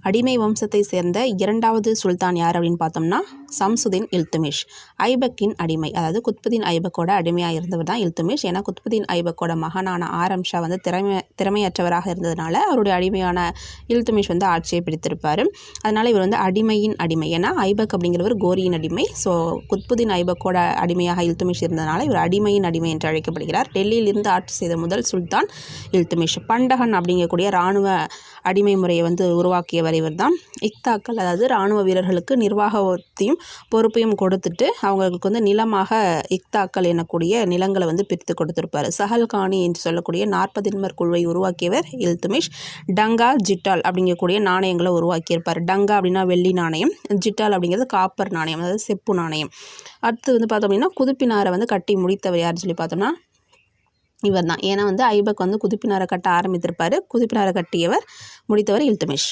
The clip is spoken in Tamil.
அடிமை வம்சத்தை சேர்ந்த இரண்டாவது சுல்தான் யார் அப்படின்னு பார்த்தோம்னா சம்சுதீன் இல்துமிஷ். ஐபக்கின் அடிமை, அதாவது குத்புதீன் ஐபக்கோட அடிமையாக இருந்தவர் தான் இல்துமிஷ். ஏன்னா குத்புதீன் ஐபக்கோட மகனான ஆரம் ஷா வந்து திறமையற்றவராக இருந்ததுனால அவருடைய அடிமையான இல்துமிஷ் வந்து ஆட்சியை பிடித்திருப்பார். அதனால் இவர் வந்து அடிமையின் அடிமை. ஏன்னா ஐபக் அப்படிங்கிறவர் கோரியின் அடிமை. ஸோ குத்புதீன் ஐபக்கோட அடிமையாக இல்துமிஷ் இருந்ததுனால இவர் அடிமையின் அடிமை என்று அழைக்கப்படுகிறார். டெல்லியிலிருந்து ஆட்சி செய்த முதல் சுல்தான் இல்துமிஷ். பண்டகன் அப்படிங்கக்கூடிய இராணுவ அடிமை முறையை வந்து உருவாக்கியவர் இவர் தான். இக்தாக்கள், அதாவது இராணுவ வீரர்களுக்கு நிர்வாகத்தையும் பொறுப்பையும் கொடுத்துட்டு அவங்களுக்கு வந்து நிலமாக இக்தாக்கள் எனக்கூடிய நிலங்களை வந்து பிரித்து கொடுத்துருப்பார். சஹல்கானி என்று சொல்லக்கூடிய 40 தின்மர் குழுவை உருவாக்கியவர் இல்துமிஷ். டங்கா ஜிட்டால் அப்படிங்கக்கூடிய நாணயங்களை உருவாக்கியிருப்பார். டங்கா அப்படின்னா வெள்ளி நாணயம், ஜிட்டால் அப்படிங்கிறது காப்பர் நாணயம், அதாவது செப்பு நாணயம். அடுத்து வந்து பார்த்தோம் அப்படின்னா குதுப்பினாரை வந்து கட்டி முடித்தவர் யாருன்னு சொல்லி பார்த்தோம்னா இவர் தான். ஏன்னா வந்து ஐபக் வந்து குதுப்பினாரை கட்ட ஆரம்பித்திருப்பார். குதுப்பினாரை கட்டியவர் முடித்தவர் இல்துமிஷ்.